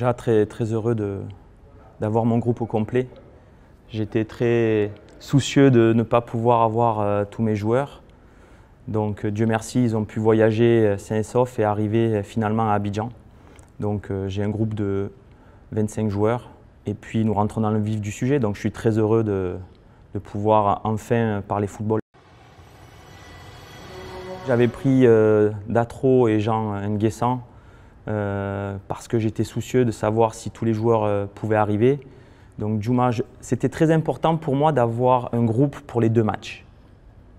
Déjà très heureux d'avoir mon groupe au complet. J'étais très soucieux de ne pas pouvoir avoir tous mes joueurs. Donc Dieu merci, ils ont pu voyager sains et saufs et arriver finalement à Abidjan. Donc j'ai un groupe de 25 joueurs et puis nous rentrons dans le vif du sujet. Donc je suis très heureux de pouvoir enfin parler football. J'avais pris Datro et Jean Nguessan parce que j'étais soucieux de savoir si tous les joueurs pouvaient arriver. Donc Djouma, c'était très important pour moi d'avoir un groupe pour les 2 matchs.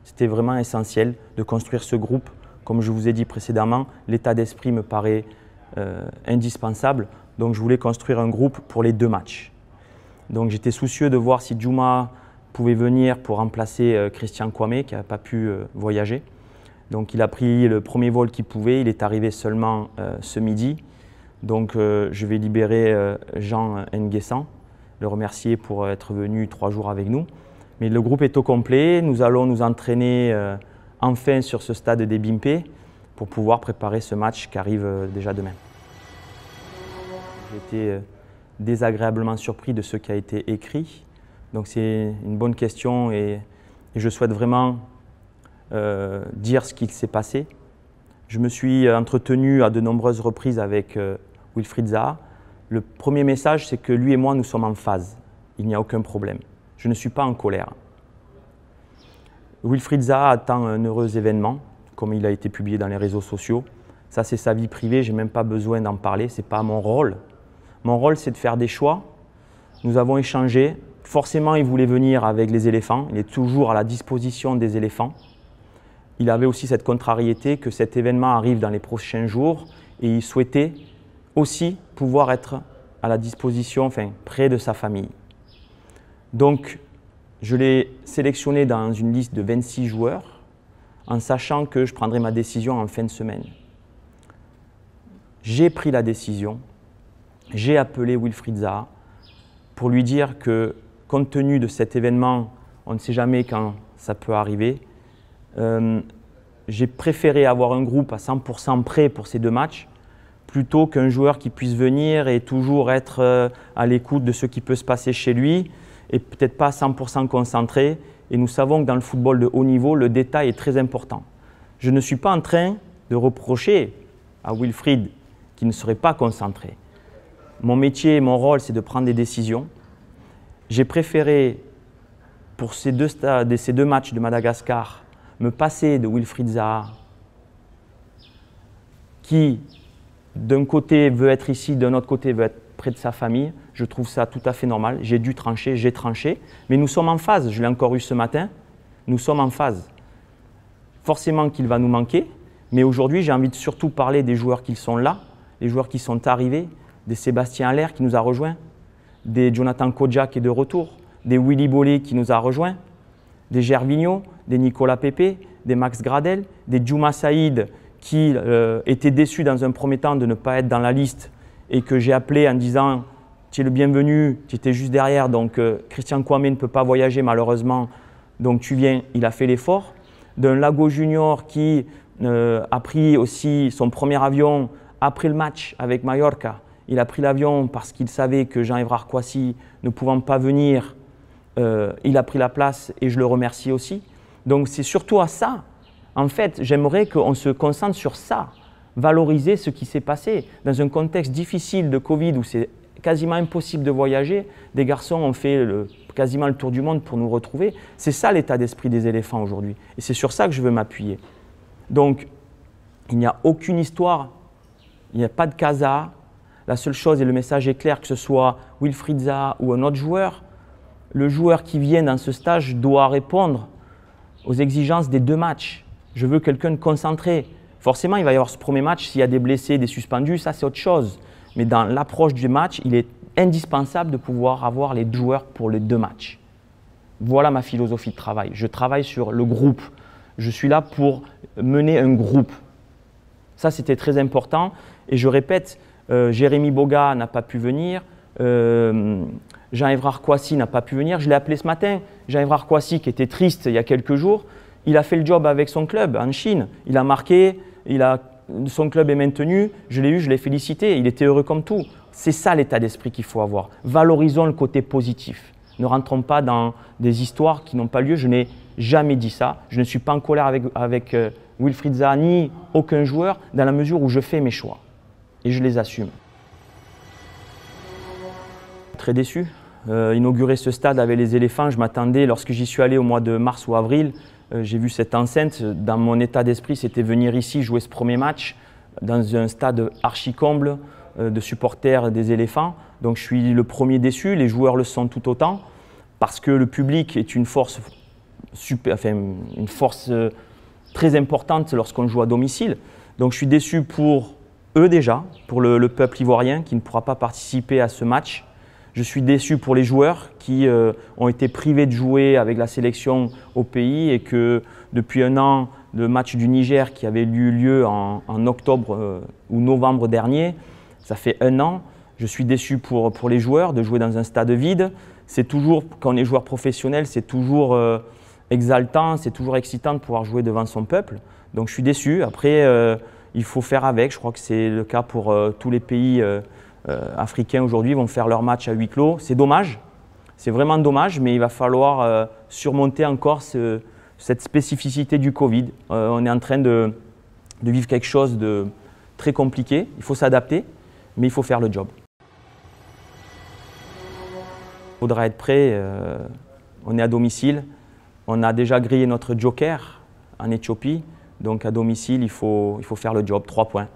C'était vraiment essentiel de construire ce groupe. Comme je vous ai dit précédemment, l'état d'esprit me paraît indispensable. Donc je voulais construire un groupe pour les 2 matchs. Donc j'étais soucieux de voir si Djouma pouvait venir pour remplacer Christian Kwame qui n'a pas pu voyager. Donc il a pris le premier vol qu'il pouvait, il est arrivé seulement ce midi. Donc je vais libérer Jean Nguessan, le remercier pour être venu 3 jours avec nous. Mais le groupe est au complet, nous allons nous entraîner enfin sur ce stade des Bimpé pour pouvoir préparer ce match qui arrive déjà demain. J'ai été désagréablement surpris de ce qui a été écrit. Donc c'est une bonne question et je souhaite vraiment dire ce qu'il s'est passé. Je me suis entretenu à de nombreuses reprises avec Wilfried Zaha. Le premier message, c'est que lui et moi, nous sommes en phase. Il n'y a aucun problème. Je ne suis pas en colère. Wilfried Zaha attend un heureux événement, comme il a été publié dans les réseaux sociaux. Ça, c'est sa vie privée, je n'ai même pas besoin d'en parler, ce n'est pas mon rôle. Mon rôle, c'est de faire des choix. Nous avons échangé. Forcément, il voulait venir avec les éléphants. Il est toujours à la disposition des éléphants. Il avait aussi cette contrariété que cet événement arrive dans les prochains jours et il souhaitait aussi pouvoir être à la disposition, près de sa famille. Donc, je l'ai sélectionné dans une liste de 26 joueurs en sachant que je prendrai ma décision en fin de semaine. J'ai pris la décision, j'ai appelé Wilfried Zaha pour lui dire que compte tenu de cet événement, on ne sait jamais quand ça peut arriver, j'ai préféré avoir un groupe à 100% prêt pour ces 2 matchs plutôt qu'un joueur qui puisse venir et toujours être à l'écoute de ce qui peut se passer chez lui et peut-être pas 100% concentré. Et nous savons que dans le football de haut niveau, le détail est très important. Je ne suis pas en train de reprocher à Wilfried qu'il ne serait pas concentré. Mon métier et mon rôle, c'est de prendre des décisions. J'ai préféré, pour ces 2 matchs de Madagascar, me passer de Wilfried Zaha, qui d'un côté veut être ici, d'un autre côté veut être près de sa famille. Je trouve ça tout à fait normal. J'ai dû trancher, j'ai tranché. Mais nous sommes en phase. Je l'ai encore eu ce matin. Nous sommes en phase. Forcément qu'il va nous manquer. Mais aujourd'hui, j'ai envie de surtout parler des joueurs qui sont là, les joueurs qui sont arrivés, des Sébastien Haller qui nous a rejoints, des Jonathan Kodja qui est de retour, des Willy Bollé qui nous a rejoints, des Gervinho, des Nicolas Pepe, des Max Gradel, des Djouma Saïd qui était déçu dans un premier temps de ne pas être dans la liste et que j'ai appelé en disant « tu es le bienvenu, tu étais juste derrière, donc Christian Kwame ne peut pas voyager malheureusement, donc tu viens », il a fait l'effort. D'un Lago Junior qui a pris aussi son premier avion après le match avec Mallorca. Il a pris l'avion parce qu'il savait que Jean-Évrard Kouassi ne pouvant pas venir, il a pris la place et je le remercie aussi. Donc c'est surtout à ça. En fait, j'aimerais qu'on se concentre sur ça, valoriser ce qui s'est passé. Dans un contexte difficile de Covid où c'est quasiment impossible de voyager, des garçons ont fait quasiment le tour du monde pour nous retrouver. C'est ça l'état d'esprit des éléphants aujourd'hui. Et c'est sur ça que je veux m'appuyer. Donc, il n'y a aucune histoire, il n'y a pas de casa. La seule chose, et le message est clair, que ce soit Wilfried Zaha ou un autre joueur, le joueur qui vient dans ce stage doit répondre aux exigences des 2 matchs. Je veux quelqu'un de concentré. Forcément, il va y avoir ce premier match, s'il y a des blessés, des suspendus, ça c'est autre chose. Mais dans l'approche du match, il est indispensable de pouvoir avoir les joueurs pour les 2 matchs. Voilà ma philosophie de travail. Je travaille sur le groupe. Je suis là pour mener un groupe. Ça, c'était très important. Et je répète, Jérémy Boga n'a pas pu venir. Jean-Évrard Kouassi n'a pas pu venir. Je l'ai appelé ce matin. Jean-Évrard Kouassi, qui était triste il y a quelques jours, il a fait le job avec son club en Chine. Il a marqué, son club est maintenu. Je l'ai eu, je l'ai félicité. Il était heureux comme tout. C'est ça l'état d'esprit qu'il faut avoir. Valorisons le côté positif. Ne rentrons pas dans des histoires qui n'ont pas lieu. Je n'ai jamais dit ça. Je ne suis pas en colère avec Wilfried Zaha ni aucun joueur dans la mesure où je fais mes choix. Et je les assume. Très déçu. Inaugurer ce stade avec les éléphants, je m'attendais, lorsque j'y suis allé au mois de mars ou avril, j'ai vu cette enceinte. Dans mon état d'esprit, c'était venir ici jouer ce premier match dans un stade archi-comble de supporters des éléphants. Donc je suis le premier déçu, les joueurs le sont tout autant, parce que le public est une force, très importante lorsqu'on joue à domicile. Donc je suis déçu pour eux déjà, pour le peuple ivoirien qui ne pourra pas participer à ce match. Je suis déçu pour les joueurs qui ont été privés de jouer avec la sélection au pays et que depuis un an, le match du Niger qui avait eu lieu en octobre ou novembre dernier, ça fait un an. Je suis déçu pour les joueurs de jouer dans un stade vide. C'est toujours, quand on est joueur professionnel, c'est toujours exaltant, c'est toujours excitant de pouvoir jouer devant son peuple. Donc je suis déçu. Après, il faut faire avec. Je crois que c'est le cas pour tous les pays africains aujourd'hui vont faire leur match à huis clos. C'est dommage, c'est vraiment dommage, mais il va falloir surmonter encore cette spécificité du Covid. On est en train de vivre quelque chose de très compliqué. Il faut s'adapter, mais il faut faire le job. Il faudra être prêt. On est à domicile. On a déjà grillé notre joker en Éthiopie. Donc à domicile, il faut faire le job. 3 points.